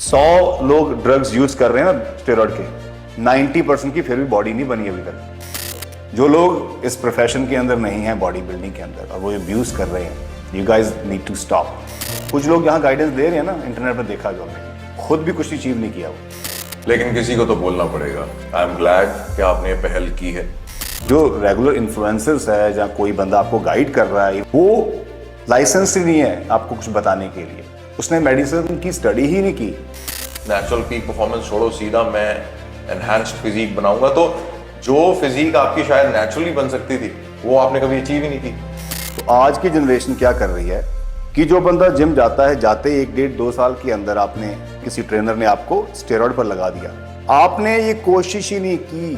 100 लोग drugs use कर रहे हैं ना स्टेरॉइड के, 90% की फिर भी बॉडी नहीं बनी अभी तक। जो लोग इस प्रोफेशन के अंदर नहीं है, बॉडी बिल्डिंग के अंदर, और वो अब्यूज कर रहे हैं, you guys need to stop. कुछ लोग यहाँ गाइडेंस दे रहे हैं ना, इंटरनेट पर देखा जो हमने, खुद भी कुछ अचीव नहीं किया वो, लेकिन किसी को तो बोलना पड़ेगा। आई एम ग्लैड कि आपने पहल की है। जो रेगुलर इन्फ्लुएंसर्स है, जहाँ कोई बंदा आपको गाइड कर रहा है, वो लाइसेंस ही नहीं है आपको कुछ बताने के लिए, उसने मेडिसिन की स्टडी ही नहीं की। नेचुरल पीक परफॉर्मेंस छोड़ो, सीधा मैं एनहांस्ड फिजिक बनाऊंगा, तो जो फिजिक आपकी शायद नेचुरली बन सकती थी वो आपने कभी अचीव ही नहीं की। तो आज की जनरेशन क्या कर रही है कि जो बंदा जिम जाता है, जाते 1-1.5-2 साल के अंदर आपने किसी ट्रेनर ने आपको स्टेरॉइड पर लगा दिया। आपने ये कोशिश ही नहीं की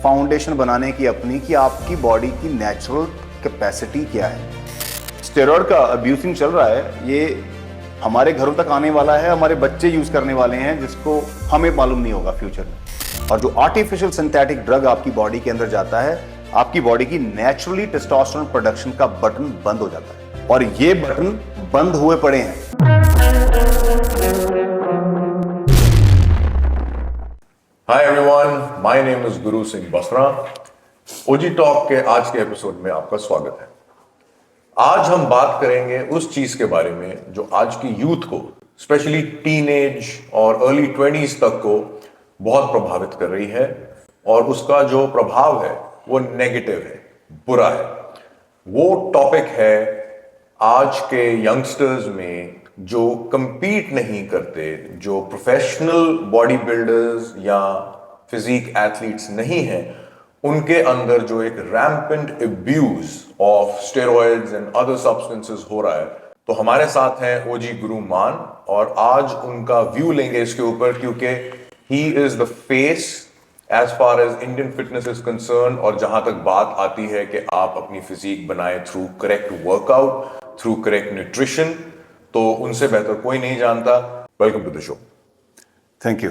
फाउंडेशन बनाने की अपनी, कि आपकी बॉडी की नेचुरल कैपेसिटी क्या है। स्टेरॉइड का अब्यूजिंग चल रहा है, ये हमारे घरों तक आने वाला है, हमारे बच्चे यूज करने वाले हैं, जिसको हमें मालूम नहीं होगा फ्यूचर में। और जो आर्टिफिशियल सिंथेटिक ड्रग आपकी बॉडी के अंदर जाता है, आपकी बॉडी की नेचुरली टेस्टोस्टेरोन प्रोडक्शन का बटन बंद हो जाता है, और ये बटन बंद हुए पड़े हैं। Hi everyone, my name is Guru Singh Basra. OG talk के आज के एपिसोड में आपका स्वागत है। आज हम बात करेंगे उस चीज के बारे में जो आज की यूथ को, स्पेशली टीनेज और अर्ली 20s तक को बहुत प्रभावित कर रही है, और उसका जो प्रभाव है वो नेगेटिव है, बुरा है। वो टॉपिक है आज के यंगस्टर्स में जो कंपीट नहीं करते, जो प्रोफेशनल बॉडी बिल्डर्स या फिजिक एथलीट्स नहीं हैं, उनके अंदर जो एक rampant abuse of steroids and other substances हो रहा है। तो हमारे साथ हैं ओजी गुरु मान, और आज उनका व्यू लेंगे इसके ऊपर, क्योंकि he is the face as far as Indian fitness is concern. और जहां तक बात आती है कि आप अपनी फिजिक बनाए through correct workout, through correct nutrition, तो उनसे बेहतर कोई नहीं जानता। Welcome to the show. Thank you.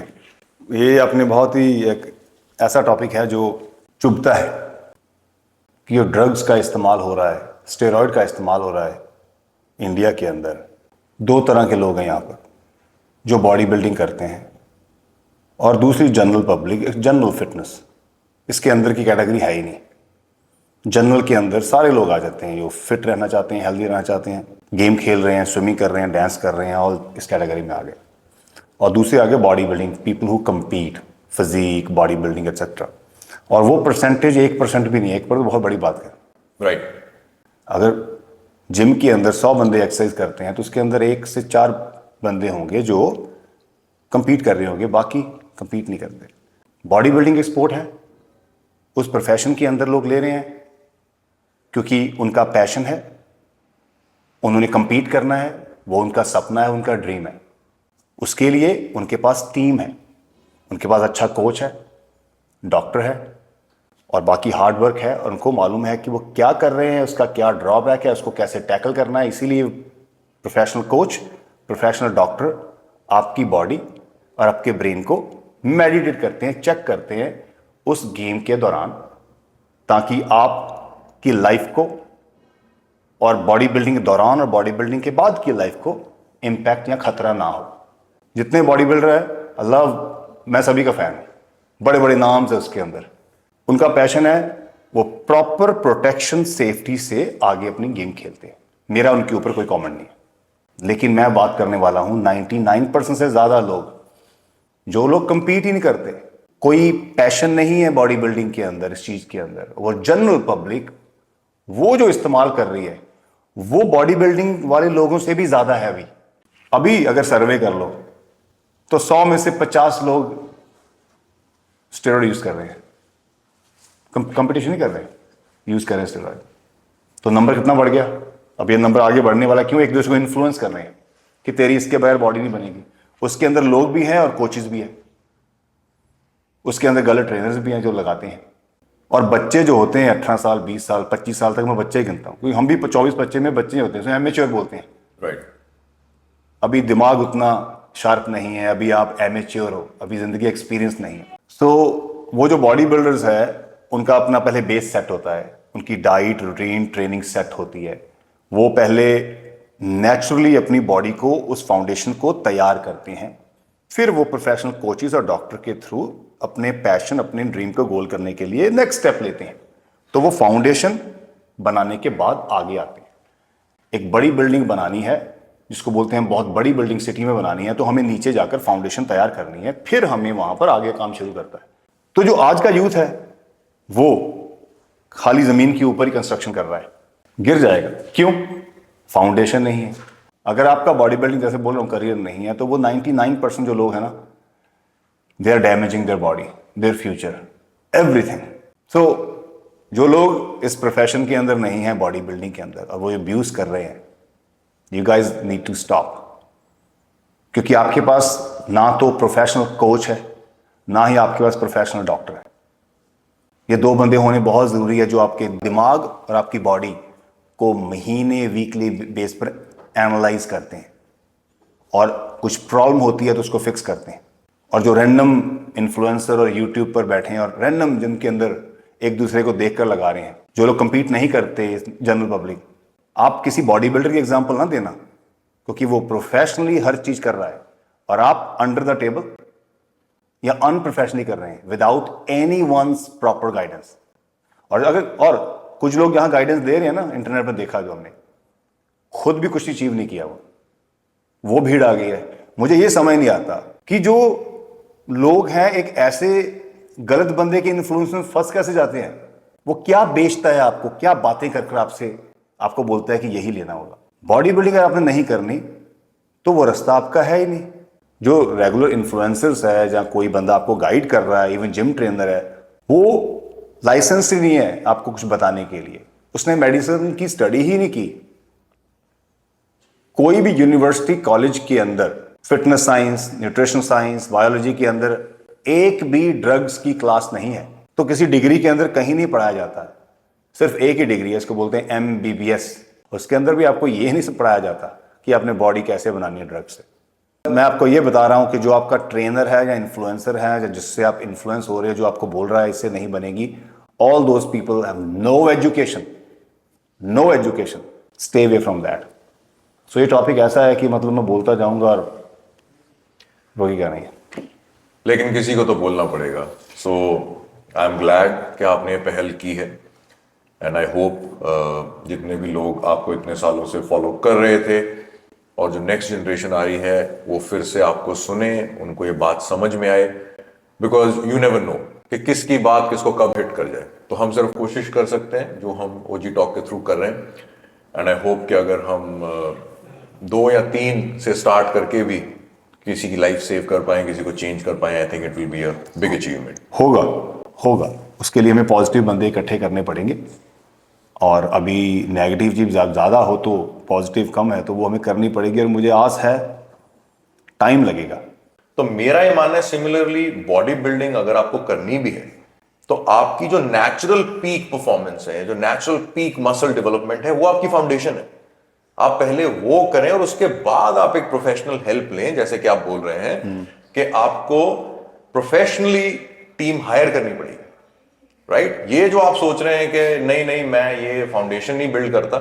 ये आपने बहुत ही एक ऐसा टॉपिक है जो चुभता है कि जो ड्रग्स का इस्तेमाल हो रहा है, स्टेरॉइड का इस्तेमाल हो रहा है इंडिया के अंदर। दो तरह के लोग हैं यहाँ पर, जो बॉडी बिल्डिंग करते हैं, और दूसरी जनरल पब्लिक, जनरल फिटनेस। इसके अंदर की कैटेगरी है ही नहीं। जनरल के अंदर सारे लोग आ जाते हैं जो फिट रहना चाहते हैं, हेल्दी रहना चाहते हैं, गेम खेल रहे हैं, स्विमिंग कर रहे हैं, डांस कर रहे हैं, और इस कैटेगरी में आ गए। और दूसरे आगे body building, people who compete, physique, body building etcetera. और वो परसेंटेज 1% भी नहीं है। 1% बहुत बड़ी बात है, राइट। अगर जिम के अंदर 100 बंदे एक्सरसाइज करते हैं तो उसके अंदर 1 से 4 बंदे होंगे जो कंपीट कर रहे होंगे, बाकी कंपीट नहीं करते। बॉडी बिल्डिंग एक स्पोर्ट है, उस प्रोफेशन के अंदर लोग ले रहे हैं क्योंकि उनका पैशन है, उन्होंने कंपीट करना है, वो उनका सपना है, उनका ड्रीम है। उसके लिए उनके पास टीम है, उनके पास अच्छा कोच है, डॉक्टर है, और बाकी हार्ड वर्क है, और उनको मालूम है कि वो क्या कर रहे हैं, उसका क्या ड्रॉबैक है, उसको कैसे टैकल करना है। इसीलिए प्रोफेशनल कोच, प्रोफेशनल डॉक्टर आपकी बॉडी और आपके ब्रेन को मेडिटेट करते हैं, चेक करते हैं उस गेम के दौरान, ताकि आपकी लाइफ को, और बॉडी बिल्डिंग के दौरान और बॉडी बिल्डिंग के बाद की लाइफ को इम्पैक्ट या खतरा ना हो। जितने बॉडी बिल्डर है, अल्लाह, मैं सभी का फैन हूं, बड़े बड़े नाम से उसके अंदर, उनका पैशन है, वो प्रॉपर प्रोटेक्शन सेफ्टी से आगे अपनी गेम खेलते हैं। मेरा उनके ऊपर कोई कमेंट नहीं है, लेकिन मैं बात करने वाला हूं 99% से ज्यादा लोग, जो लोग कंपीट ही नहीं करते, कोई पैशन नहीं है बॉडी बिल्डिंग के अंदर, इस चीज के अंदर, वो जनरल पब्लिक, वो जो इस्तेमाल कर रही है, वो बॉडी बिल्डिंग वाले लोगों से भी ज्यादा है। अभी अगर सर्वे कर लो तो 100 में से 50 लोग स्टेरॉइड यूज कर रहे हैं, कंपटीशन नहीं कर रहे हैं, यूज कर रहे हैं स्टेरॉइड। तो नंबर कितना बढ़ गया? अब ये नंबर आगे बढ़ने वाला। क्यों? एक दूसरे को इन्फ्लुएंस कर रहे हैं कि तेरी इसके बगैर बॉडी नहीं बनेगी। उसके अंदर लोग भी हैं और कोचेस भी हैं, उसके अंदर गलत ट्रेनर्स भी हैं जो लगाते हैं। और बच्चे जो होते हैं 18 साल, 20 साल, 25 साल तक, मैं बच्चे ही गिनता हूँ, क्योंकि हम भी 24-25 में बच्चे होते हैं, एमेच्योर बोलते हैं, राइट। अभी दिमाग उतना शार्प नहीं है, अभी आप एमेच्योर हो, अभी जिंदगी एक्सपीरियंस नहीं है। तो वो जो बॉडी बिल्डर्स है, उनका अपना पहले बेस सेट होता है, उनकी डाइट, रूटीन, ट्रेनिंग सेट होती है। वो पहले नेचुरली अपनी बॉडी को, उस फाउंडेशन को तैयार करते हैं फिर वो प्रोफेशनल कोचेज और डॉक्टर के थ्रू अपने पैशन, अपने ड्रीम को गोल करने के लिए नेक्स्ट स्टेप लेते हैं। तो वो फाउंडेशन बनाने के बाद आगे आते हैं। एक बड़ी बिल्डिंग बनानी है, जिसको बोलते हैं बहुत बड़ी बिल्डिंग सिटी में बनानी है, तो हमें नीचे जाकर फाउंडेशन तैयार करनी है, फिर हमें वहां पर आगे काम शुरू करता है। तो जो आज का यूथ है वो खाली जमीन के ऊपर ही कंस्ट्रक्शन कर रहा है, गिर जाएगा। क्यों? फाउंडेशन नहीं है। अगर आपका बॉडी बिल्डिंग, जैसे बोल रहा हूं, करियर नहीं है, तो वो 99% जो लोग हैं ना, they are damaging their body, their future, everything. So जो लोग इस प्रोफेशन के अंदर नहीं है, बॉडी बिल्डिंग के अंदर, और वो अब्यूज कर रहे हैं, you guys need to stop. क्योंकि आपके पास ना तो प्रोफेशनल कोच है, ना ही आपके पास प्रोफेशनल डॉक्टर है। ये दो बंदे होने बहुत जरूरी है, जो आपके दिमाग और आपकी बॉडी को महीने, वीकली बेस पर एनालाइज करते हैं, और कुछ प्रॉब्लम होती है तो उसको फिक्स करते हैं। और जो रैंडम इन्फ्लुएंसर और यूट्यूब पर बैठे हैं और रैंडम जिनके अंदर एक दूसरे को देखकर लगा रहे हैं, जो लोग कंपीट नहीं करते, जनरल पब्लिक, आप किसी बॉडी बिल्डर की एग्जांपल ना देना, क्योंकि वो प्रोफेशनली हर चीज कर रहा है और आप अंडर द टेबल या अनप्रोफेशनली कर रहे हैं, without any once proper guidance. और कुछ लोग यहां गाइडेंस दे रहे हैं ना, इंटरनेट पर देखा जो हमने, खुद भी कुछ अचीव नहीं किया, वो भीड़ आ गई है। मुझे ये समझ नहीं आता कि जो लोग हैं एक ऐसे गलत बंदे के इन्फ्लुएंस में फंस कैसे जाते हैं। वो क्या बेचता है आपको, क्या बातें कर आपसे आपको बोलता है कि यही लेना होगा। बॉडी बिल्डिंग अगर आपने नहीं करनी तो वो रास्ता आपका है ही नहीं। जो रेगुलर इन्फ्लुएंसर्स है, जहां कोई बंदा आपको गाइड कर रहा है, इवन जिम ट्रेनर है, वो लाइसेंस ही नहीं है आपको कुछ बताने के लिए। उसने मेडिसिन की स्टडी ही नहीं की। कोई भी यूनिवर्सिटी, कॉलेज के अंदर fitness science, nutrition science, biology के अंदर एक भी ड्रग्स की क्लास नहीं है। तो किसी डिग्री के अंदर कहीं नहीं पढ़ाया जाता है। सिर्फ एक ही डिग्री है, इसको बोलते हैं MBBS। उसके अंदर भी आपको ये नहीं पढ़ाया जाता कि आपने बॉडी कैसे बनानी है ड्रग्स से। मैं आपको ये बता रहा हूं कि जो आपका ट्रेनर है या इन्फ्लुएंसर है, या जिससे आप इन्फ्लुएंस हो रहे हो, जो आपको बोल रहा है इससे नहीं बनेगी, all those people have no education, no education. Stay away from that. So ये टॉपिक ऐसा है कि मतलब मैं बोलता जाऊंगा और रोकेगा नहीं। लेकिन किसी को तो बोलना पड़ेगा। सो आई एम ग्लैड कि आपने ये पहल की है, एंड आई होप जितने भी लोग आपको इतने सालों से फॉलो कर रहे थे और जो नेक्स्ट जनरेशन आ रही है वो फिर से आपको सुने, उनको ये बात समझ में आए, बिकॉज यू नेवर नो कि किसकी बात किसको कब हिट कर जाए। तो हम सिर्फ कोशिश कर सकते हैं जो हम ओजी टॉक के थ्रू कर रहे हैं, एंड आई होप कि अगर हम 2 या 3 से स्टार्ट करके भी किसी की लाइफ सेव कर पाए, किसी को चेंज कर पाए, I think it will be a big achievement. होगा। उसके लिए हमें पॉजिटिव बंदे इकट्ठे करने पड़ेंगे, और अभी नेगेटिव चीज ज़्यादा हो तो पॉजिटिव कम है, तो वो हमें करनी पड़ेगी। और मुझे आस है टाइम लगेगा। तो मेरा ये मानना है, सिमिलरली बॉडी बिल्डिंग अगर आपको करनी भी है तो आपकी जो नेचुरल पीक परफॉर्मेंस है, जो नेचुरल पीक मसल डेवलपमेंट है, वो आपकी फाउंडेशन है। आप पहले वो करें और उसके बाद आप एक प्रोफेशनल हेल्प लें, जैसे कि आप बोल रहे हैं कि आपको प्रोफेशनली टीम हायर करनी पड़ेगी, राइट? ये जो आप सोच रहे हैं कि नहीं नहीं मैं ये फाउंडेशन नहीं बिल्ड करता,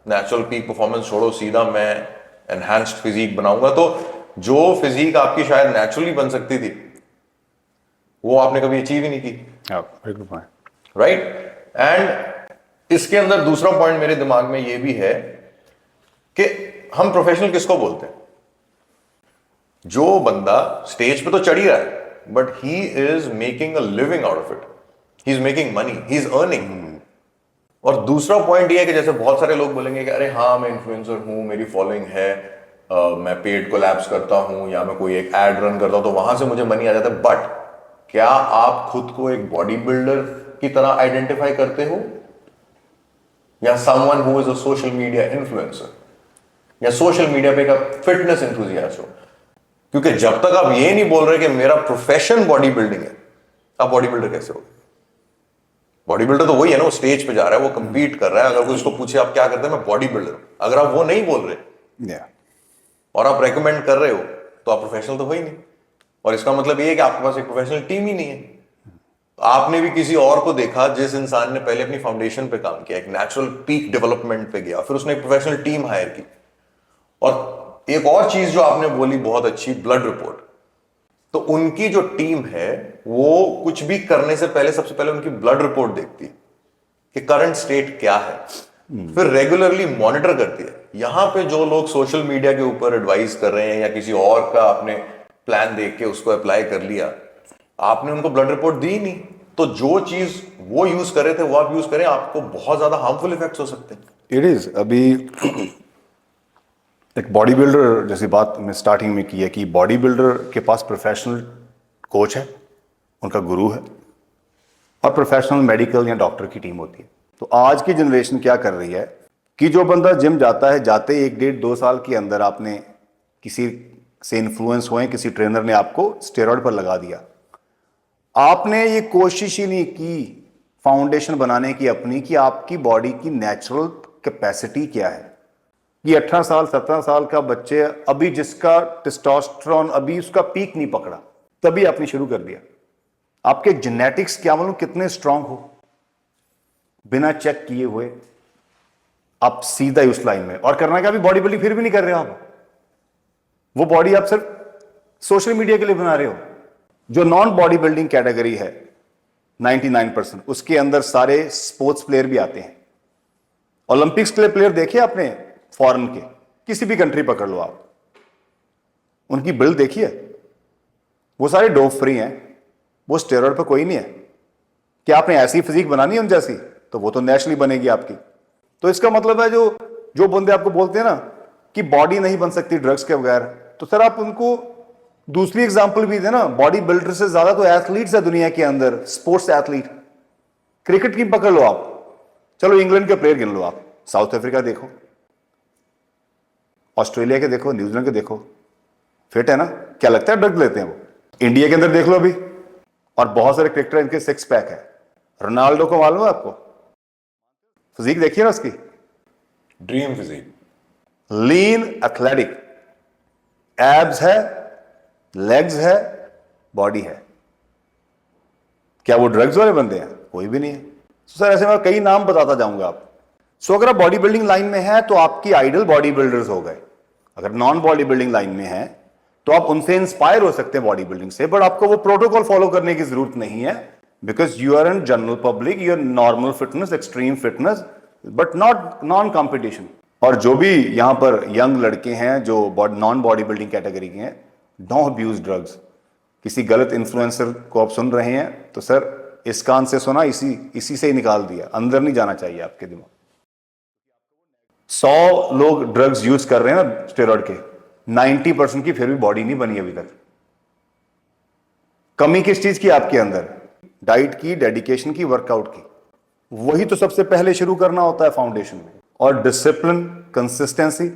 नेचुरल पीक परफॉर्मेंस छोड़ो, सीधा मैं एनहांस्ड फिजिक बनाऊंगा, तो जो फिजिक आपकी शायद नेचुरली बन सकती थी वो आपने कभी अचीव ही नहीं की, राइट? एंड इसके अंदर दूसरा पॉइंट मेरे दिमाग में ये भी है कि हम प्रोफेशनल किसको बोलते हैं? जो बंदा स्टेज पे तो चढ़ ही रहा है, but he is making a living out of it, he is making money, he is earning. और दूसरा पॉइंट ये है कि जैसे बहुत सारे लोग बोलेंगे कि अरे हाँ मैं इन्फ्लुएंसर हूं, मेरी फॉलोइंग है, मैं पेड कोलैब्स करता हूं या मैं कोई एक एड रन करता हूं तो वहां से मुझे मनी आ जाता है। बट क्या आप खुद को एक बॉडी बिल्डर की तरह आइडेंटिफाई करते हो, या someone who is a social media influencer, या सोशल मीडिया पे एक फिटनेस एंथुसियास्ट हो? क्योंकि जब तक आप ये नहीं बोल रहे कि मेरा प्रोफेशन बॉडी बिल्डिंग है, आप बॉडी बिल्डर कैसे हो? बॉडी बिल्डर तो वही है ना, वो स्टेज पे जा रहा है, वो कंपीट कर रहा है। अगर कोई उसको पूछे आप क्या करते हैं, मैं बॉडी बिल्डर हूं, अगर आप वो नहीं बोल रहे और आप रेकमेंड कर रहे हो तो आप प्रोफेशनल तो हो ही नहीं। और इसका मतलब ये है कि आपके पास एक प्रोफेशनल टीम ही नहीं है। तो आपने भी किसी और को देखा जिस इंसान ने पहले अपनी फाउंडेशन पे काम किया, एक नेचुरल पीक डेवलपमेंट पे गया, फिर उसने एक प्रोफेशनल टीम हायर की। और एक और चीज जो आपने बोली बहुत अच्छी, ब्लड रिपोर्ट। तो उनकी जो टीम है वो कुछ भी करने से पहले सबसे पहले उनकी ब्लड रिपोर्ट देखती है कि करंट स्टेट क्या है, फिर रेगुलरली मॉनिटर करती है। यहां पे जो लोग सोशल मीडिया के ऊपर एडवाइस कर रहे हैं या किसी और का आपने प्लान देख के उसको अप्लाई कर लिया, आपने उनको ब्लड रिपोर्ट दी नहीं, तो जो चीज वो यूज कर रहे थे वो आप यूज करें, आपको बहुत ज्यादा हार्मफुल इफेक्ट्स हो सकते हैं। इट इज अभी एक बॉडी बिल्डर जैसी बात मैं स्टार्टिंग में की है कि बॉडी बिल्डर के पास प्रोफेशनल कोच है, उनका गुरु है, और प्रोफेशनल मेडिकल या डॉक्टर की टीम होती है। तो आज की जनरेशन क्या कर रही है कि जो बंदा जिम जाता है, जाते 1-1.5-2 साल के अंदर आपने किसी से इन्फ्लुएंस हुए, किसी ट्रेनर ने आपको स्टेरॉइड पर लगा दिया, आपने ये कोशिश ही नहीं की फाउंडेशन बनाने की अपनी कि आपकी बॉडी की नेचुरल कैपेसिटी क्या है। ये 18 साल 17 साल का बच्चे अभी जिसका टेस्टोस्टेरोन अभी उसका पीक नहीं पकड़ा, तभी आपने शुरू कर दिया। आपके जेनेटिक्स क्या मालूम कितने स्ट्रांग हो, बिना चेक किए हुए आप सीधा उस लाइन में, और करना क्या, अभी बॉडी बिल्डिंग फिर भी नहीं कर रहे हो आप। वो बॉडी आप सिर्फ सोशल मीडिया के लिए बना रहे हो। जो नॉन बॉडी बिल्डिंग कैटेगरी है 99%, उसके अंदर सारे स्पोर्ट्स प्लेयर भी आते हैं। ओलंपिक्स के लिए प्लेयर देखिए आपने, फॉरेन के किसी भी कंट्री पकड़ लो आप, उनकी बिल्ड देखिए, वो सारे डोप फ्री हैं, वो स्टेरॉइड पर कोई नहीं है। क्या आपने ऐसी फिजिक बनानी है उन जैसी, तो वो तो नेचुरली बनेगी आपकी। तो इसका मतलब है जो जो बंदे आपको बोलते हैं ना कि बॉडी नहीं बन सकती ड्रग्स के बगैर, तो सर आप उनको दूसरी एग्जांपल भी देना। बॉडी बिल्डर से ज्यादा तो एथलीट्स है दुनिया के अंदर, स्पोर्ट्स एथलीट। क्रिकेट की पकड़ लो आप, चलो इंग्लैंड के प्लेयर गिन लो आप, साउथ अफ्रीका देखो, ऑस्ट्रेलिया के देखो, न्यूजीलैंड के देखो, फिट है ना, क्या लगता है ड्रग लेते हैं वो। इंडिया के अंदर देख लो अभी, और बहुत सारे क्रिकेटर इनके 6 पैक है। रोनाल्डो को मालूम है आपको, फिजिक देखिए ना उसकी, ड्रीम फिजिक, लीन एथलेटिक, एब्स है, लेग्स है, बॉडी है। क्या वो ड्रग्स वाले बंदे हैं? कोई भी नहीं है। सर ऐसे मैं कई नाम बताता जाऊंगा आप। सो अगर आप बॉडी बिल्डिंग लाइन में है तो आपकी आइडल बॉडी बिल्डर्स हो गए। अगर नॉन बॉडी बिल्डिंग लाइन में है तो आप उनसे इंस्पायर हो सकते हैं बॉडी बिल्डिंग से, बट आपको वो प्रोटोकॉल फॉलो करने की जरूरत नहीं है, because you are in general public, you are normal fitness, extreme fitness, but not non competition. और जो भी यहां पर यंग लड़के हैं जो नॉन बॉडी बिल्डिंग कैटेगरी के हैं, डोंट अब्यूज ड्रग्स। किसी गलत इन्फ्लुएंसर को आप सुन रहे हैं तो सर इस कान से सुना, इसी से ही निकाल दिया, अंदर नहीं जाना चाहिए आपके दिमाग। 100 लोग ड्रग्स यूज कर रहे हैं ना स्टेरॉइड के, 90% की फिर भी बॉडी नहीं बनी अभी तक। कमी किस चीज की आपके अंदर? डाइट की, डेडिकेशन की, वर्कआउट की। वही तो सबसे पहले शुरू करना होता है फाउंडेशन में, और डिसिप्लिन, कंसिस्टेंसी।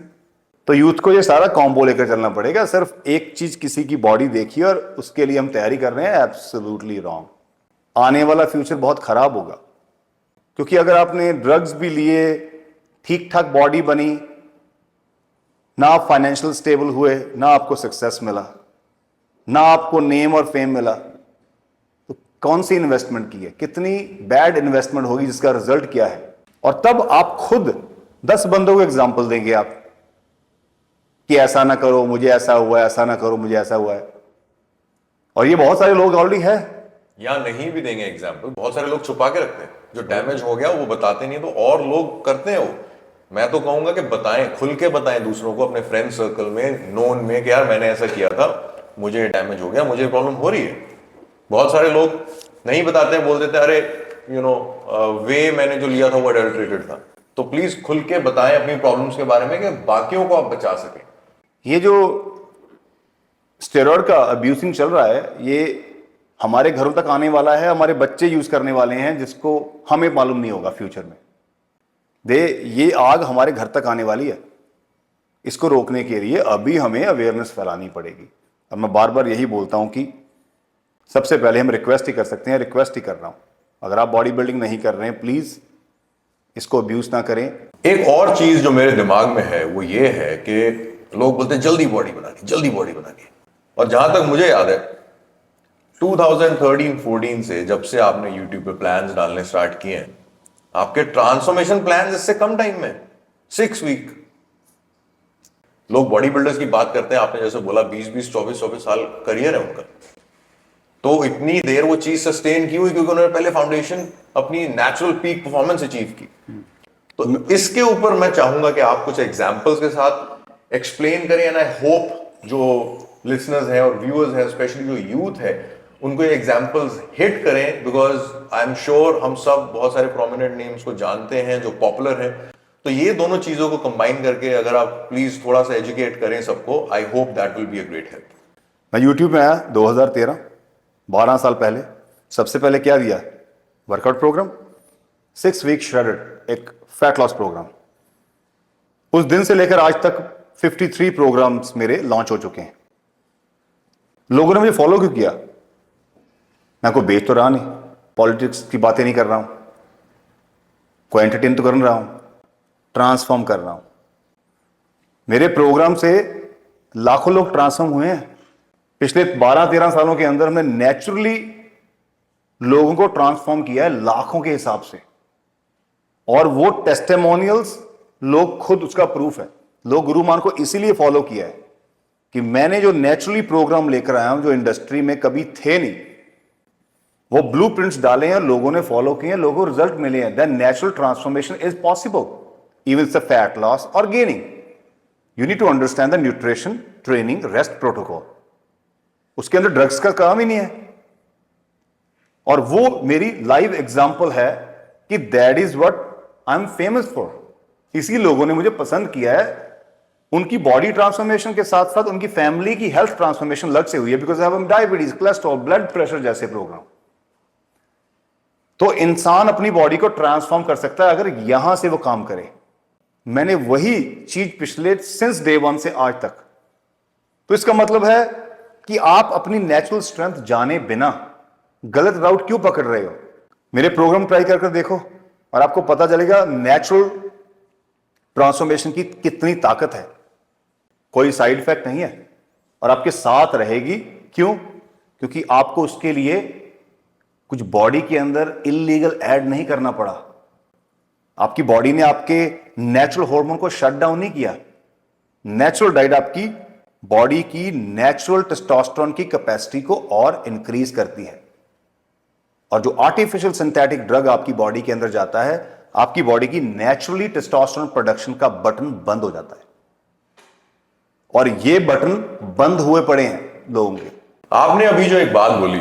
तो यूथ को ये सारा कॉम्बो लेकर चलना पड़ेगा। सिर्फ एक चीज किसी की बॉडी देखी और उसके लिए हम तैयारी कर रहे हैं, एब्सोल्युटली रॉन्ग। आने वाला फ्यूचर बहुत खराब होगा, क्योंकि अगर आपने ड्रग्स भी लिए, ठीक ठाक बॉडी बनी, ना आप फाइनेंशियल स्टेबल हुए, ना आपको सक्सेस मिला, ना आपको नेम और फेम मिला, तो कौन सी इन्वेस्टमेंट की है? कितनी बैड इन्वेस्टमेंट होगी जिसका रिजल्ट क्या है? और तब आप खुद 10 बंदों को एग्जाम्पल देंगे आप कि ऐसा ना करो मुझे ऐसा हुआ है, ऐसा ना करो मुझे ऐसा हुआ है। और ये बहुत सारे लोग ऑलरेडी है। या नहीं भी देंगे एग्जाम्पल, बहुत सारे लोग छुपा के रखते हैं, जो डैमेज हो गया वो बताते नहीं, तो और लोग करते हैं वो। मैं तो कहूंगा कि बताएं, खुल के बताएं दूसरों को, अपने फ्रेंड सर्कल में, नोन में, कि यार मैंने ऐसा किया था, मुझे डैमेज हो गया, मुझे प्रॉब्लम हो रही है। बहुत सारे लोग नहीं बताते, बोल देते अरे वे मैंने जो लिया था वो अडल्ट्रेटेड था। तो प्लीज खुल के बताएं अपनी प्रॉब्लम्स के बारे में, कि बाकियों को आप बचा सकें। ये जो स्टेरॉइड का अब्यूसिंग चल रहा है, ये हमारे घरों तक आने वाला है, हमारे बच्चे यूज करने वाले हैं, जिसको हमें मालूम नहीं होगा फ्यूचर में। ये आग हमारे घर तक आने वाली है। इसको रोकने के लिए अभी हमें अवेयरनेस फैलानी पड़ेगी। अब मैं बार बार यही बोलता हूं कि सबसे पहले हम रिक्वेस्ट ही कर सकते हैं, रिक्वेस्ट ही कर रहा हूं, अगर आप बॉडी बिल्डिंग नहीं कर रहे हैं प्लीज इसको अब्यूज ना करें। एक और चीज जो मेरे दिमाग में है वो ये है कि लोग बोलते हैं जल्दी बॉडी बनानी, जल्दी बॉडी बनानी। और जहां तक मुझे याद है 2013-14 से जब से आपने यूट्यूब पे प्लान्स डालने स्टार्ट किए हैं, आपके ट्रांसफॉर्मेशन प्लान्स इससे कम टाइम में, 6 वीक। लोग बॉडी बिल्डर्स की बात करते हैं, आपने जैसे बोला 20-20, 24-24 साल करियर है उनका, तो इतनी देर वो चीज सस्टेन की हुई क्योंकि उन्होंने पहले फाउंडेशन अपनी नेचुरल पीक परफॉर्मेंस अचीव की। तो इसके ऊपर मैं चाहूंगा कि आप कुछ एग्जांपल्स के साथ एक्सप्लेन करें, एंड आई होप जो लिसनर्स हैं और व्यूअर्स हैं, स्पेशली जो यूथ है, उनको ये एग्जांपल्स हिट करें, बिकॉज आई एम श्योर हम सब बहुत सारे प्रोमिनेंट नेम्स को जानते हैं जो पॉपुलर हैं। तो ये दोनों चीजों को कंबाइन करके अगर आप प्लीज थोड़ा सा एजुकेट करें सबको, I hope that will be a great help. मैं यूट्यूब में आया 2013, 12 साल पहले। सबसे पहले क्या दिया? वर्कआउट प्रोग्राम, 6 वीक श्रेडेड, एक फैट लॉस प्रोग्राम। उस दिन से लेकर आज तक 53 प्रोग्राम्स मेरे लॉन्च हो चुके हैं। लोगों ने मुझे फॉलो क्यों किया? मैं कोई बेच तो रहा नहीं, पॉलिटिक्स की बातें नहीं कर रहा हूं, कोई एंटरटेन तो कर रहा हूं, ट्रांसफॉर्म कर रहा हूं। मेरे प्रोग्राम से लाखों लोग ट्रांसफॉर्म हुए हैं। पिछले 12-13 सालों के अंदर हमने नेचुरली लोगों को ट्रांसफॉर्म किया है लाखों के हिसाब से, और वो टेस्टिमोनियल्स लोग खुद उसका प्रूफ है। लोग गुरु मान को इसीलिए फॉलो किया है कि मैंने जो नेचुरली प्रोग्राम लेकर आया हूं, जो इंडस्ट्री में कभी थे नहीं, वो ब्लूप्रिंट्स डाले हैं, लोगों ने फॉलो किए हैं, लोगों को रिजल्ट मिले हैं। Then natural transformation is possible, even it's a fat loss और gaining. You need to understand the nutrition, training, rest protocol. उसके अंदर ड्रग्स का काम ही नहीं है। और वो मेरी लाइव एग्जांपल है कि that is what I am famous for. इसी लोगों ने मुझे पसंद किया है। उनकी बॉडी ट्रांसफॉर्मेशन के साथ साथ उनकी फैमिली की हेल्थ ट्रांसफॉर्मेशन लग से हुई है, because have diabetes, cholesterol, blood pressure जैसे प्रोग्राम। तो इंसान अपनी बॉडी को ट्रांसफॉर्म कर सकता है अगर यहां से वो काम करे। मैंने वही चीज पिछले सिंस डे वन से आज तक। तो इसका मतलब है कि आप अपनी नेचुरल स्ट्रेंथ जाने बिना गलत राउट क्यों पकड़ रहे हो? मेरे प्रोग्राम ट्राई कर देखो और आपको पता चलेगा नेचुरल ट्रांसफॉर्मेशन की कितनी ताकत है। कोई साइड इफेक्ट नहीं है और आपके साथ रहेगी। क्यों? क्योंकि आपको उसके लिए कुछ बॉडी के अंदर इलीगल ऐड नहीं करना पड़ा। आपकी बॉडी ने आपके नेचुरल हार्मोन को शट डाउन नहीं किया। नेचुरल डाइट आपकी बॉडी की नेचुरल टेस्टोस्टेरोन की कैपेसिटी को और इंक्रीज करती है। और जो आर्टिफिशियल सिंथेटिक ड्रग आपकी बॉडी के अंदर जाता है, आपकी बॉडी की नेचुरली टेस्टोस्टेरोन प्रोडक्शन का बटन बंद हो जाता है। और ये बटन बंद हुए पड़े हैं लोगों के। आपने अभी जो एक बात बोली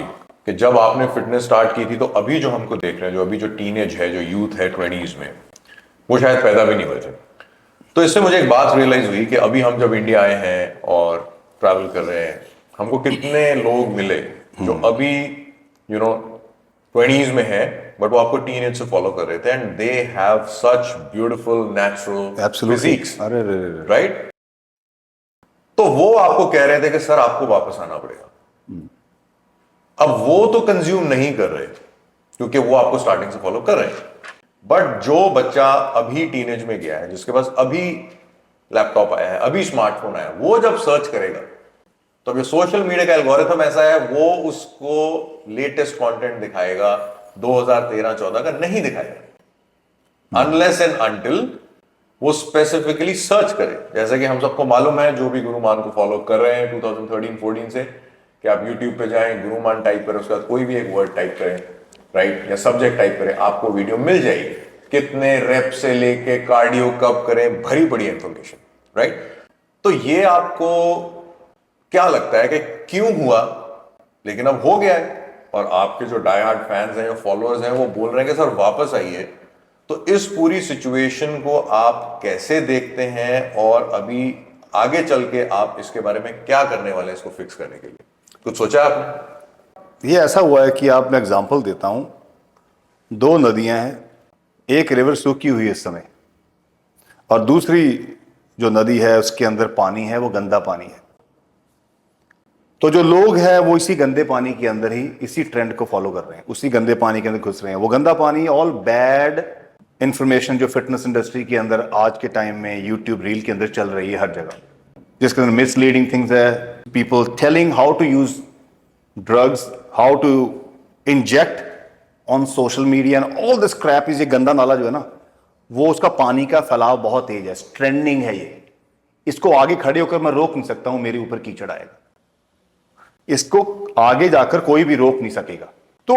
कि जब आपने फिटनेस स्टार्ट की थी, तो अभी जो हमको देख रहे हैं, जो अभी जो टीनेज है, जो यूथ है 20s में, वो शायद पैदा भी नहीं हुए थे। तो इससे मुझे एक बात रियलाइज हुई कि अभी हम जब इंडिया आए हैं और ट्रैवल कर रहे हैं, हमको कितने लोग मिले जो अभी 20s में है, बट वो आपको टीनेज से फॉलो कर रहे थे, and they have such beautiful natural physics, right? तो वो आपको कह रहे थे कि सर आपको वापस आना पड़ेगा। अब वो तो कंज्यूम नहीं कर रहे क्योंकि वो आपको स्टार्टिंग से फॉलो कर रहे हैं, बट जो बच्चा अभी टीनेज में गया है, जिसके पास अभी लैपटॉप आया है, अभी स्मार्टफोन आया है, वो जब सर्च करेगा तो अब ये सोशल मीडिया का एल्गोरिथम ऐसा है, वो उसको लेटेस्ट कंटेंट दिखाएगा, 2013-14 का नहीं दिखाएगा, अनलेस एंड अनटिल वो स्पेसिफिकली सर्च करे। जैसे कि हम सबको मालूम है, जो भी गुरुमान को फॉलो कर रहे हैं 2013-14 से, कि आप YouTube पे जाएं, गुरुमान टाइप करें, उसके बाद कोई भी एक वर्ड टाइप करें, राइट, या सब्जेक्ट टाइप करें, आपको वीडियो मिल जाएगी। कितने रेप से लेके कार्डियो कब करें, भरी पड़ी इंफॉर्मेशन, राइट? तो ये आपको क्या लगता है कि क्यों हुआ? लेकिन अब हो गया है, और आपके जो डाई हार्ड फैंस हैं, जो फॉलोअर्स हैं, वो बोल रहे हैं कि सर वापस आइए। तो इस पूरी सिचुएशन को आप कैसे देखते हैं, और अभी आगे चल के आप इसके बारे में क्या करने वाले हैं इसको फिक्स करने के लिए? कुछ सोचा आपने? ये ऐसा हुआ है कि आप मैं एग्जांपल देता हूं। 2 नदियां हैं, एक रिवर सूखी हुई है इस समय, और दूसरी जो नदी है उसके अंदर पानी है, वो गंदा पानी है। तो जो लोग हैं वो इसी गंदे पानी के अंदर ही इसी ट्रेंड को फॉलो कर रहे हैं, उसी गंदे पानी के अंदर घुस रहे हैं। वो गंदा पानी, ऑल बैड इंफॉर्मेशन जो फिटनेस इंडस्ट्री के अंदर आज के टाइम में यूट्यूब रील के अंदर चल रही है हर जगह, जिसके अंदर मिसलीडिंग थिंग्स है, people telling how to use drugs, how to inject on social media and all this crap is. ये गंदा नाला जो है ना, वो उसका पानी का फैलाव बहुत तेज है, ट्रेंडिंग है ये। इसको आगे खड़े होकर मैं रोक नहीं सकता हूं, मेरे ऊपर कीचड़ आएगा। इसको आगे जाकर कोई भी रोक नहीं सकेगा। तो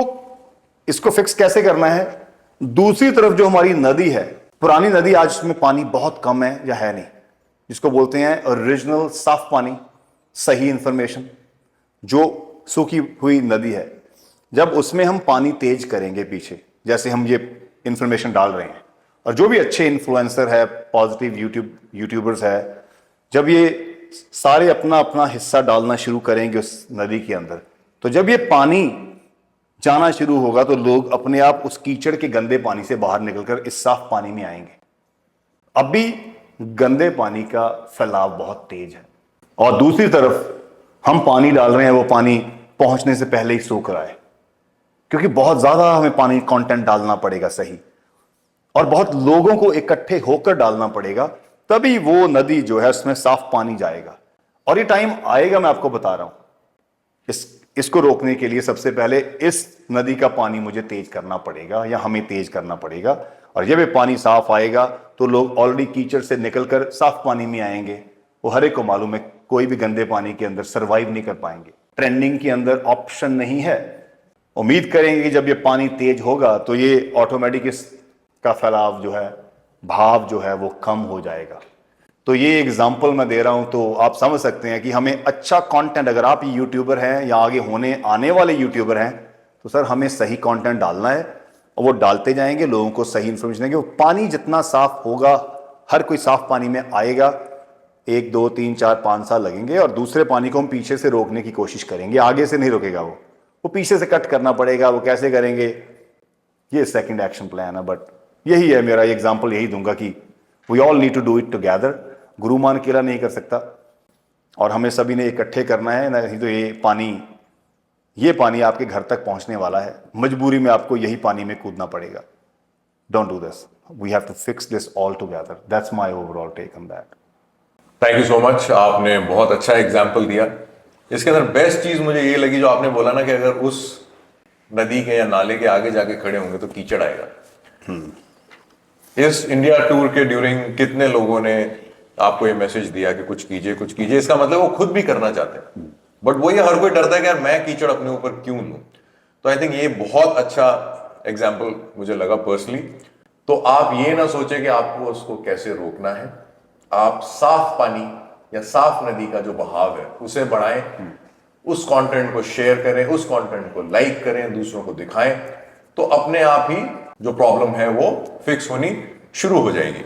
इसको फिक्स कैसे करना है? दूसरी तरफ जो हमारी नदी है, पुरानी नदी, आज उसमें पानी बहुत कम है या है नहीं, जिसको बोलते हैं ओरिजिनल साफ पानी, सही इंफॉर्मेशन, जो सूखी हुई नदी है, जब उसमें हम पानी तेज करेंगे पीछे, जैसे हम ये इंफॉर्मेशन डाल रहे हैं, और जो भी अच्छे इन्फ्लुएंसर है, पॉजिटिव यूट्यूबर्स है, जब ये सारे अपना अपना हिस्सा डालना शुरू करेंगे उस नदी के अंदर, तो जब ये पानी जाना शुरू होगा तो लोग अपने आप उस कीचड़ के गंदे पानी से बाहर निकलकर इस साफ पानी में आएंगे। अभी गंदे पानी का फैलाव बहुत तेज है, और दूसरी तरफ हम पानी डाल रहे हैं, वो पानी पहुंचने से पहले ही सूख रहा है, क्योंकि बहुत ज्यादा हमें पानी कंटेंट डालना पड़ेगा सही, और बहुत लोगों को इकट्ठे होकर डालना पड़ेगा, तभी वो नदी जो है उसमें साफ पानी जाएगा। और ये टाइम आएगा, मैं आपको बता रहा हूं। इसको रोकने के लिए सबसे पहले इस नदी का पानी मुझे तेज करना पड़ेगा, या हमें तेज करना पड़ेगा, और जब ये पानी साफ आएगा तो लोग ऑलरेडी कीचड़ से निकलकर साफ पानी में आएंगे। वो हर एक को मालूम है, कोई भी गंदे पानी के अंदर सरवाइव नहीं कर पाएंगे, ट्रेंडिंग के अंदर ऑप्शन नहीं है। उम्मीद करेंगे कि जब ये पानी तेज होगा तो ये ऑटोमेटिक इसका फैलाव जो है, भाव जो है, वो कम हो जाएगा। तो ये एग्जाम्पल मैं दे रहा हूं, तो आप समझ सकते हैं कि हमें अच्छा कंटेंट, अगर आप यूट्यूबर हैं या आगे होने आने वाले यूट्यूबर हैं, तो सर हमें सही कंटेंट डालना है, और वो डालते जाएंगे, लोगों को सही इंफॉर्मेशन देंगे। वो पानी जितना साफ होगा, हर कोई साफ पानी में आएगा, 1 2 3 4 5 साल लगेंगे, और दूसरे पानी को हम पीछे से रोकने की कोशिश करेंगे, आगे से नहीं रोकेगा वो पीछे से कट करना पड़ेगा। वो कैसे करेंगे, ये सेकंड एक्शन प्लान है, बट यही है मेरा एग्जांपल, यही दूंगा कि we all need to do it together. Guru Mann अकेला नहीं कर सकता, और हमें सभी ने इकट्ठे करना है, नहीं तो ये पानी आपके घर तक पहुंचने वाला है, मजबूरी में आपको यही पानी में कूदना पड़ेगा। Don't do this, we have to fix this all together. That's my overall take on that. Thank you so much, आपने बहुत अच्छा एग्जाम्पल दिया। इसके अंदर बेस्ट चीज मुझे ये लगी जो आपने बोला ना, कि अगर उस नदी के या नाले के आगे जाके खड़े होंगे तो कीचड़ आएगा। इस इंडिया टूर के ड्यूरिंग कितने लोगों ने आपको ये मैसेज दिया कि कुछ कीजिए कुछ कीजिए, इसका मतलब वो खुद भी करना चाहते हैं, बट वो ये हर कोई डरता है कि यार मैं कीचड़ अपने ऊपर क्यों लूं। तो आई थिंक ये बहुत अच्छा एग्जाम्पल मुझे लगा पर्सनली। तो आप ये ना सोचे कि आपको उसको कैसे रोकना है, आप साफ पानी या साफ नदी का जो बहाव है उसे बढ़ाएं, उस कंटेंट को शेयर करें, उस कंटेंट को लाइक करें, दूसरों को दिखाएं, तो अपने आप ही जो प्रॉब्लम है वो फिक्स होनी शुरू हो जाएगी।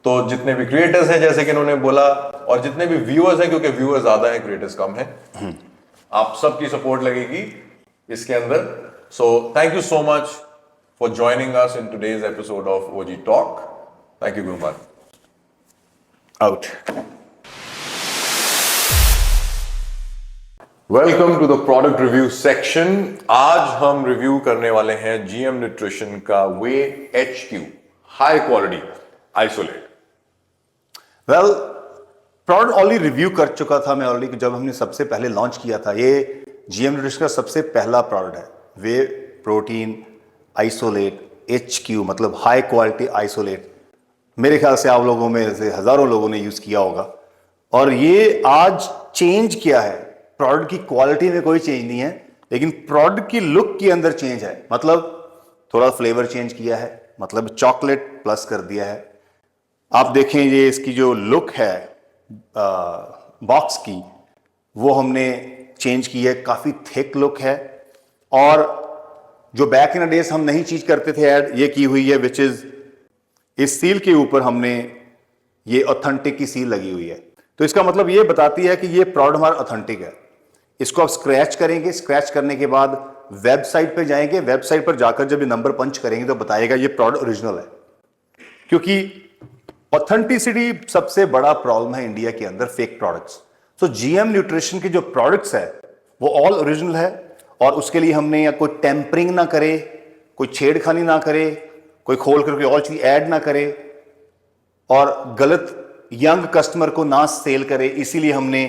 तो जितने भी क्रिएटर्स हैं, जैसे कि इन्होंने बोला, और जितने भी व्यूअर्स हैं, क्योंकि व्यूअर्स ज्यादा हैं, क्रिएटर्स कम हैं, आप सबकी सपोर्ट लगेगी इसके अंदर। So thank you so much for joining us in today's episode of OG talk. Thank you Gurumaan. Out. Welcome to the product review section. आज हम रिव्यू करने वाले हैं जीएम न्यूट्रिशन का whey HQ, high quality isolate. Well, product already review कर चुका था मैं ऑलरेडी, जब हमने सबसे पहले लॉन्च किया था। ये जीएम न्यूट्रिशन का सबसे पहला प्रोडक्ट है, वे प्रोटीन आइसोलेट HQ, मतलब हाई क्वालिटी आइसोलेट। मेरे ख्याल से आप लोगों में से हजारों लोगों ने यूज किया होगा। और ये आज चेंज किया है, प्रोडक्ट की क्वालिटी में कोई चेंज नहीं है, लेकिन प्रोडक्ट की लुक के अंदर चेंज है। मतलब थोड़ा फ्लेवर चेंज किया है, मतलब चॉकलेट प्लस कर दिया है। आप देखें, ये इसकी जो लुक है बॉक्स की, वो हमने चेंज की है, काफी थिक लुक है। और जो बैक इन डेज हम नहीं चीज करते थे ऐड, ये की हुई है, विच इज इस सील के ऊपर हमने ये ऑथेंटिक की सील लगी हुई है। तो इसका मतलब ये बताती है कि ये प्रोडक्ट हमारा ऑथेंटिक है। इसको आप स्क्रैच करेंगे, स्क्रैच करने के बाद वेबसाइट पे जाएंगे, वेबसाइट पर जाकर जब ये नंबर पंच करेंगे तो बताएगा ये प्रोडक्ट ओरिजिनल है। क्योंकि ऑथेंटिसिटी सबसे बड़ा प्रॉब्लम है इंडिया के अंदर, फेक प्रोडक्ट्स। सो जीएम न्यूट्रिशन के जो प्रोडक्ट्स है वो ऑल ओरिजिनल है, और उसके लिए हमने या कोई टेम्परिंग ना करे, कोई छेड़खानी ना करे, कोई खोल कर कोई और चीज ऐड ना करे, और गलत यंग कस्टमर को ना सेल करे, इसीलिए हमने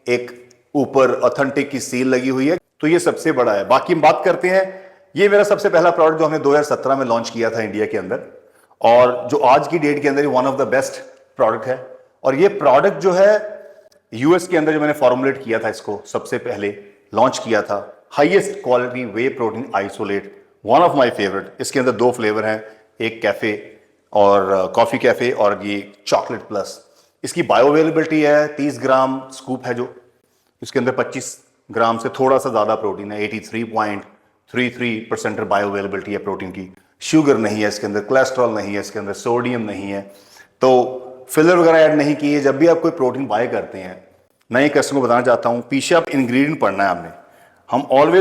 एक ऊपर ऑथेंटिक की सील लगी हुई है। तो ये सबसे बड़ा है। बाकी हम बात करते हैं, ये मेरा सबसे पहला प्रोडक्ट जो हमने 2017 में लॉन्च किया था इंडिया के अंदर, और जो आज की डेट के अंदर one of the best product है। और ये प्रोडक्ट जो है यूएस के अंदर जो मैंने फॉर्मुलेट किया था, इसको सबसे पहले लॉन्च किया था, highest quality way protein isolate, one of my favourite. इसके अंदर 2 फ्लेवर हैं, एक कैफे और कॉफी कैफे और ये चॉकलेट प्लस। इसकी बायो अवेलेबिलिटी है 30 ग्राम स्कूप है, जो इसके अंदर 25 ग्राम से थोड़ा सा ज्यादा प्रोटीन है, 83.33% बायो अवेलेबिलिटी है प्रोटीन की। शुगर नहीं है इसके अंदर, कोलेस्ट्रॉल नहीं है इसके अंदर, सोडियम नहीं है, तो फिलर वगैरह ऐड नहीं किए। जब भी आप कोई प्रोटीन बाय करते हैं, नए कस्टमर को बताना चाहता हूं, पीछे आप इंग्रेडिएंट पढ़ना है आपने।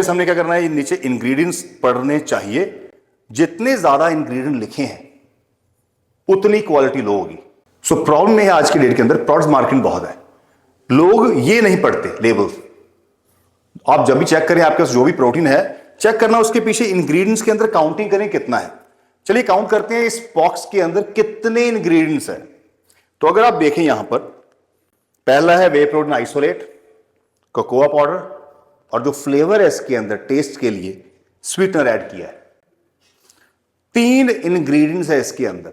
हमने क्या करना है, नीचे इंग्रेडिएंट्स पढ़ने चाहिए। जितने ज्यादा इंग्रेडिएंट लिखे हैं उतनी क्वालिटी लो होगी। सो प्रॉब्लम है आज की डेट के अंदर, प्रोडक्ट मार्केटिंग बहुत है, लोग ये नहीं पढ़ते लेबल्स। आप जब भी चेक करें आपके पास जो भी प्रोटीन है, चेक करना उसके पीछे इंग्रेडिएंट्स के अंदर काउंटिंग करें कितना है। चलिए काउंट करते हैं इस बॉक्स के अंदर कितने इंग्रेडिएंट्स हैं। तो अगर आप देखें यहां पर, पहला है वे प्रोटीन आइसोलेट, कोकोआ पाउडर, और जो फ्लेवर है इसके अंदर टेस्ट के लिए स्वीटनर ऐड किया है। 3 इंग्रेडिएंट्स है इसके अंदर।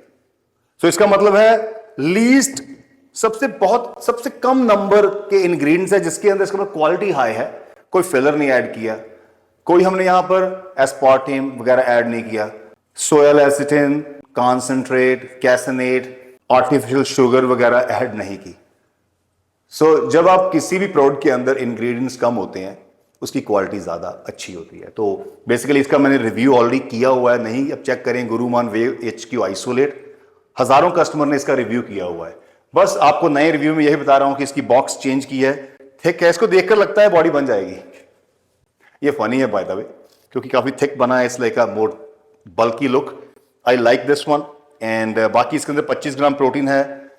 तो इसका मतलब है लीस्ट, सबसे कम नंबर के इंग्रेडिएंट्स है जिसके अंदर इसका मतलब क्वालिटी हाई है। कोई फिलर नहीं ऐड किया, कोई हमने यहां पर एस्पार्टेम वगैरह ऐड नहीं किया, soya lecithin, concentrate, कैसेनेट, artificial sugar वगैरह ऐड नहीं की। सो जब आप किसी भी प्रोडक्ट के अंदर इंग्रेडिएंट्स कम होते हैं, उसकी क्वालिटी ज्यादा अच्छी होती है। तो बेसिकली इसका मैंने रिव्यू ऑलरेडी किया हुआ है, नहीं अब चेक करें, गुरुमान वेव HQ आइसोलेट, हजारों कस्टमर ने इसका रिव्यू किया हुआ है। बस आपको नए रिव्यू में यही बता रहा हूं कि इसकी बॉक्स चेंज की है, थिक है, इसको देखकर लगता है बॉडी बन जाएगी। ये फनी है बाय द वे, क्योंकि काफी थिक बना है, इसलिए का more bulky look. I like this one. And बाकी इसके अंदर 25 ग्राम प्रोटीन है,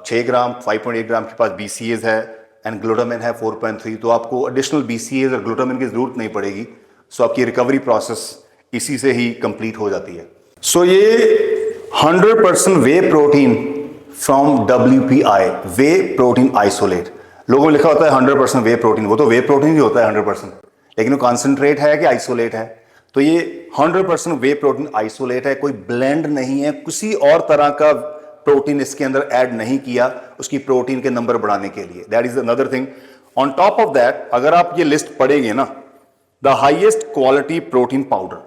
6 ग्राम 5.8 ग्राम के पास BCAs है, एंड ग्लूटामिन है 4.3। तो आपको एडिशनल BCAs और ग्लूटामिन की जरूरत नहीं पड़ेगी। सो आपकी रिकवरी प्रोसेस इसी से ही कंप्लीट हो जाती है। सो ये 100% whey protein from WPI, whey protein isolate. लोगों में लिखा होता है 100% वे प्रोटीन, वो तो वे प्रोटीन ही होता है 100%, लेकिन वो कॉन्सेंट्रेट है कि आइसोलेट है। तो ये 100% वे प्रोटीन आइसोलेट है, कोई ब्लेंड नहीं है, किसी और तरह का प्रोटीन इसके अंदर ऐड नहीं किया उसकी प्रोटीन के नंबर बढ़ाने के लिए। That is another thing. On top of that, अगर आप ये लिस्ट पढ़ेंगे ना, the highest quality protein powder,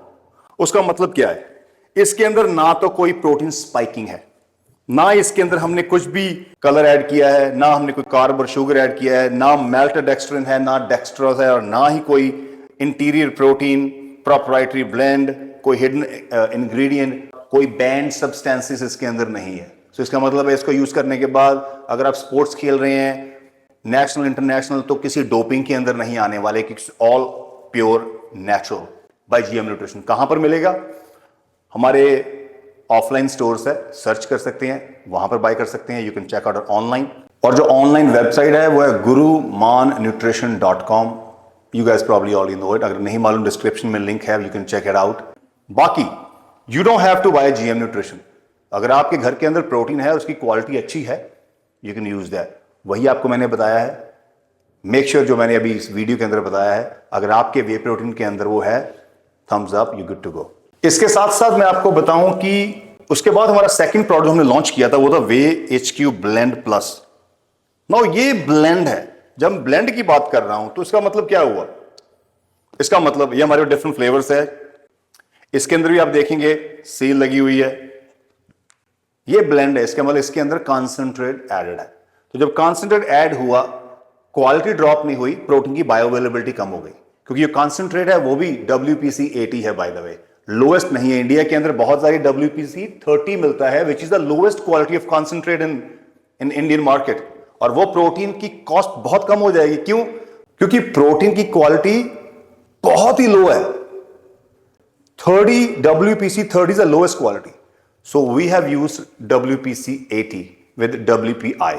उसका मतलब क्या है, इसके अंदर ना तो कोई प्रोटीन स्पाइकिंग है, ना इसके अंदर हमने कुछ भी कलर ऐड किया है, ना हमने कोई कार्ब और शुगर ऐड किया है, ना मेल्टेड डेक्स्ट्रिन है, ना डेक्स्ट्रोज है, और ना ही कोई इंटीरियर प्रोटीन, प्रोप्राइटरी ब्लेंड, कोई हिडन इंग्रेडिएंट, कोई बैंड सब्सटेंसेस इसके अंदर नहीं है। तो इसका मतलब है इसको यूज करने के बाद अगर आप स्पोर्ट्स खेल रहे हैं, नेशनल इंटरनेशनल, तो किसी डोपिंग के अंदर नहीं आने वाले, कि all pure natural by GM nutrition. कहां पर मिलेगा? हमारे ऑफलाइन स्टोर्स है, सर्च कर सकते हैं, वहां पर बाय कर सकते हैं। You can check out online, और जो ऑनलाइन वेबसाइट है वो है gurumannutrition.com। You guys probably already know it, अगर नहीं मालूम डिस्क्रिप्शन में लिंक है, you can check it out. बाकी you don't have to buy GM nutrition. अगर आपके घर के अंदर प्रोटीन है, उसकी क्वालिटी अच्छी है, यू कैन यूज दैट। वही आपको मैंने बताया है, मेक श्योर जो मैंने अभी इस वीडियो के अंदर बताया है, अगर आपके वे प्रोटीन के अंदर वो है, thumbs up, you good to go. इसके साथ साथ मैं आपको बताऊं कि उसके बाद हमारा सेकंड प्रोडक्ट हमने लॉन्च किया था, वो था वे HQ ब्लेंड प्लस। नाउ ये ब्लेंड है, जब मैं ब्लेंड की बात कर रहा हूं तो इसका मतलब क्या हुआ? इसका मतलब ये हमारे डिफरेंट फ्लेवर्स है, इसके अंदर भी आप देखेंगे सील लगी हुई है, ये ब्लेंड है, इसका मतलब इसके अंदर कॉन्सेंट्रेट एडेड है। तो जब कॉन्सेंट्रेट ऐड हुआ, क्वालिटी ड्रॉप नहीं हुई, प्रोटीन की बायो अवेलेबिलिटी कम हो गई, क्योंकि ये कॉन्सेंट्रेट है वो भी WPC 80 है, बाय द वे लोएस्ट नहीं है। इंडिया के अंदर बहुत सारी WPC 30 मिलता है, which is the lowest quality of concentrate in Indian market, और वो प्रोटीन की कॉस्ट बहुत कम हो जाएगी। क्यों? क्योंकि प्रोटीन की क्वालिटी बहुत ही लो है। 30 WPC 30 is the lowest quality, so we have used WPC 80 with WPI,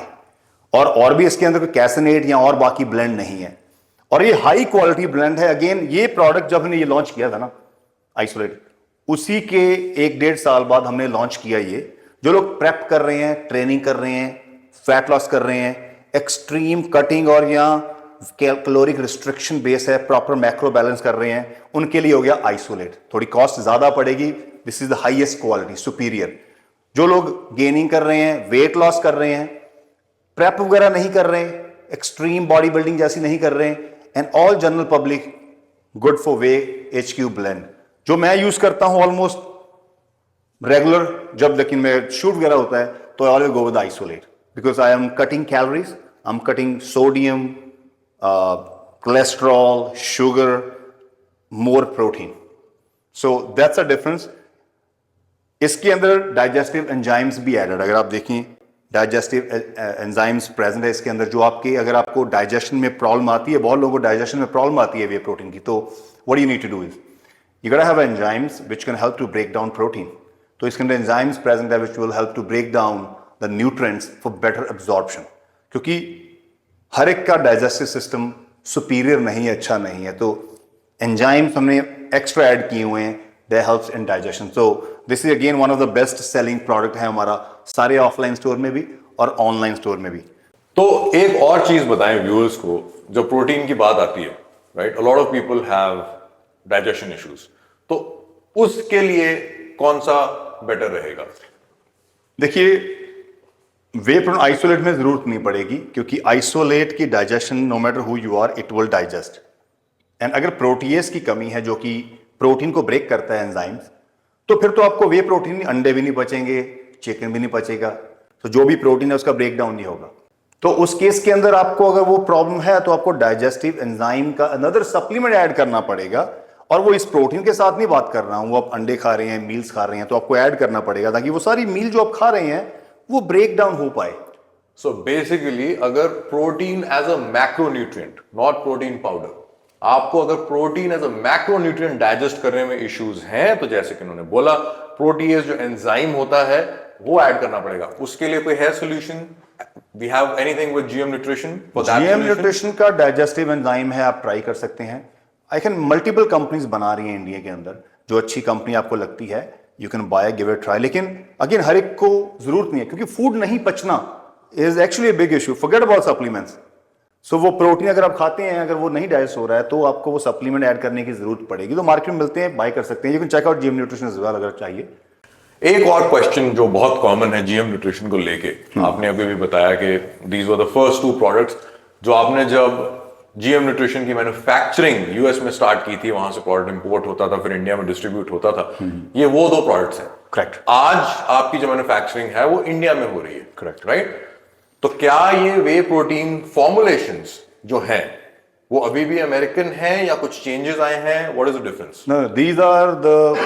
और भी इसके अंदर कोई कैसेनेट या और बाकी ब्लेंड नहीं है, और ये हाई क्वालिटी ब्लेंड है। अगेन ये प्रोडक्ट जब हमने ये लॉन्च किया था ना आइसोलेट, उसी के 1-1.5 साल बाद हमने लॉन्च किया ये। जो लोग प्रेप कर रहे हैं, ट्रेनिंग कर रहे हैं, फैट लॉस कर रहे हैं, एक्सट्रीम कटिंग और या कैलोरिक रिस्ट्रिक्शन बेस है, प्रॉपर मैक्रो बैलेंस कर रहे हैं, उनके लिए हो गया आइसोलेट। थोड़ी कॉस्ट ज्यादा पड़ेगी, this is the highest quality, superior. जो लोग गेनिंग कर रहे हैं, वेट लॉस कर रहे हैं, प्रेप वगैरह नहीं कर रहे, एक्सट्रीम बॉडी बिल्डिंग जैसी नहीं कर रहे, and all general public good for way HQ blend जो मैं यूज करता हूं ऑलमोस्ट रेगुलर, जब लेकिन मैं शूट वगैरह होता है तो I always go with isolate because I am cutting calories, I am cutting sodium, cholesterol, sugar, more protein. So that's a difference. इसके अंदर डाइजेस्टिव एंजाइम्स भी एडेड, अगर आप देखें डाइजेस्टिव एंजाइम्स प्रेजेंट है इसके अंदर जो आपके, अगर आपको डाइजेशन में प्रॉब्लम आती है, बहुत लोगों को डाइजेशन में प्रॉब्लम आती है वे प्रोटीन की, तो what you need to do is you gotta have enzymes which can help to break down protein. तो इसके अंदर एंजाइम्स प्रेजेंट है which will help to break down the nutrients for better absorption, क्योंकि हर एक का डाइजेस्टिव सिस्टम सुपीरियर नहीं है, अच्छा नहीं है, तो एंजाइम्स हमने एक्स्ट्रा ऐड किए हुए हैं, that helps in digestion. So this is again one of the best selling product है हमारा सारे ऑफलाइन स्टोर में भी और ऑनलाइन स्टोर में भी. तो एक और चीज बताएं व्यूअर्स को, जब प्रोटीन की बात आती है, right, a lot of people have digestion issues, तो उसके लिए कौन सा बेटर रहेगा? देखिए, वे प्रोटीन आइसोलेट में जरूरत नहीं पड़ेगी, क्योंकि आइसोलेट की digestion no matter who you are it will digest. And अगर प्रोटीएस की कमी है जो कि प्रोटीन को ब्रेक करता है एंजाइम्स, तो फिर तो आपको वे प्रोटीन, अंडे भी नहीं बचेंगे, चिकन भी नहीं बचेगा, तो जो भी प्रोटीन है उसका ब्रेक डाउन नहीं होगा. तो उस केस के अंदर आपको अगर वो प्रॉब्लम है तो आपको डाइजेस्टिव एंजाइम का अनदर सप्लीमेंट ऐड करना पड़ेगा. और वो इस प्रोटीन के साथ नहीं बात कर रहा हूं, वो आप अंडे खा रहे हैं, मील्स खा रहे हैं, तो आपको ऐड करना पड़ेगा ताकि वो सारी मील जो आप खा रहे हैं वो ब्रेक डाउन हो पाए. सो बेसिकली अगर protein as a macronutrient, not protein powder, आपको अगर protein as a macronutrient digest करने में इश्यूज हैं, तो जैसे कि उन्होंने बोला, प्रोटीएज जो एंजाइम होता है वो ऐड करना पड़ेगा. उसके लिए कोई है solution? We have anything with GM nutrition for that? GM nutrition का डाइजेस्टिव एंजाइम है, आप ट्राई कर सकते हैं. आई कैन मल्टीपल कंपनीज बना रही हैं इंडिया के अंदर, जो अच्छी कंपनी आपको लगती है you can buy, give it try. लेकिन अगेन हर एक को जरूरत नहीं है, क्योंकि फूड नहीं पचना is actually a big issue. Forget about supplements. So वो प्रोटीन अगर आप खाते हैं, अगर वो नहीं डाइजेस्ट हो रहा है, तो आपको वो सप्लीमेंट ऐड करने की जरूरत पड़ेगी. तो मार्केट में मिलते हैं, बाय कर सकते हैं. You can check out GM nutrition as well अगर चाहिए. एक और क्वेश्चन जो बहुत कॉमन है जीएम न्यूट्रिशन को लेके, आपने अभी भी बताया कि these were the first two products जो आपने जब जीएम न्यूट्रिशन की मैन्युफैक्चरिंग यूएस में स्टार्ट की थी, वहां से प्रोडक्ट इंपोर्ट होता था, फिर इंडिया में डिस्ट्रीब्यूट होता था. ये वो दो प्रोडक्ट्स हैं. करेक्ट. आज आपकी जो मैन्युफैक्चरिंग है वो इंडिया में हो रही है. करेक्ट. राइट. तो क्या ये वे प्रोटीन फॉर्मुलेशंस जो हैं वो अभी भी अमेरिकन हैं या कुछ चेंजेस आए हैं? What is the difference? No, these are the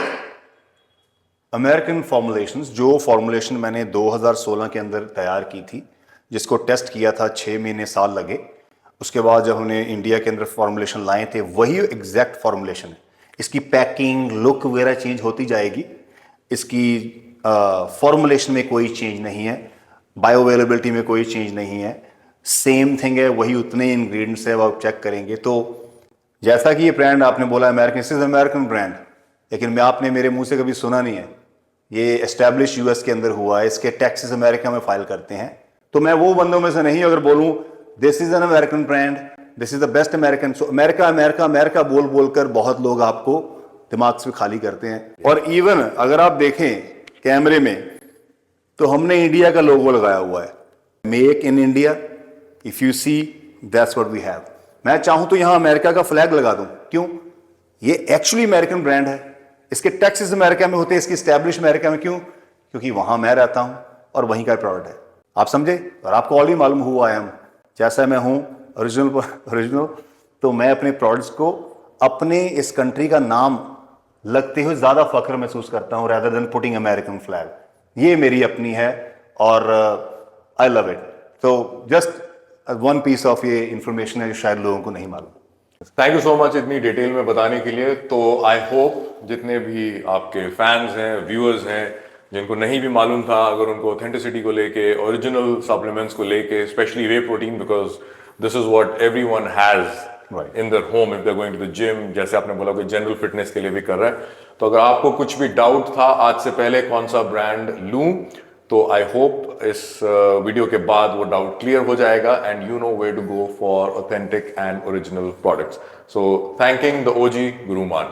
American formulations. जो फॉर्मुलेशन मैंने 2016 के अंदर तैयार की थी, जिसको टेस्ट किया था, 6 महीने साल लगे. उसके बाद जब हमने इंडिया के अंदर फॉर्मुलेशन लाए थे, वही एग्जैक्ट फॉर्मुलेशन है. इसकी पैकिंग, लुक वगैरह चेंज होती जाएगी. इसकी फॉर्मुलेशन में कोई चेंज नहीं है, बायो अवेलेबिलिटी में कोई चेंज नहीं है, सेम थिंग है, वही उतने इंग्रेडिएंट्स है, वो आप चेक करेंगे. तो जैसा कि ये ब्रांड आपने बोला American, this is American brand, लेकिन मैं आपने मेरे मुंह से कभी सुना नहीं है. ये एस्टेब्लिश यूएस के अंदर हुआ है, इसके टैक्सेस अमेरिका में फाइल करते हैं. तो मैं वो बंदों में से नहीं अगर बोलूं this is an American brand, this is the best American. So America America America बोल बोलकर बहुत लोग आपको दिमाग से खाली करते हैं. और इवन अगर आप देखें कैमरे में, तो हमने इंडिया का लोगो लगाया हुआ है, make in India. If you see, that's what we have. मैं चाहूं तो यहां अमेरिका का फ्लैग लगा दूं. क्यों? ये एक्चुअली अमेरिकन ब्रांड है. इसके टैक्सेस अमेरिका में होते हैं, इसकी स्टैब्लिश अमेरिका में. क्यों? क्योंकि वहां मैं रहता हूं और वहीं का प्रोडक्ट है. आप समझे? और आपको ऑलरेडी मालूम हुआ है, जैसा मैं हूं ओरिजिनल, तो मैं अपने प्रोडक्ट्स को अपने इस कंट्री का नाम लगते हुए ज्यादा फख्र महसूस करता हूं rather than putting American flag. ये मेरी अपनी है और आई लव इट. तो जस्ट वन पीस ऑफ ये इंफॉर्मेशन है जो शायद लोगों को नहीं मालूम. थैंक यू सो मच इतनी डिटेल में बताने के लिए. तो आई होप जितने भी आपके फैंस हैं, व्यूअर्स हैं, जिनको नहीं भी मालूम था, अगर उनको ऑथेंटिसिटी को लेके, ओरिजिनल सप्लीमेंट्स को लेके, specially whey protein, because this is what everyone has in their home if they are going to the gym, जैसे आपने बोला कि जनरल फिटनेस के लिए भी कर रहा है. तो अगर आपको कुछ भी डाउट था आज से पहले कौन सा ब्रांड लूं, तो आई होप इस वीडियो के बाद वो डाउट क्लियर हो जाएगा and you know where to go for authentic and original products. So thanking the OG Guru मान.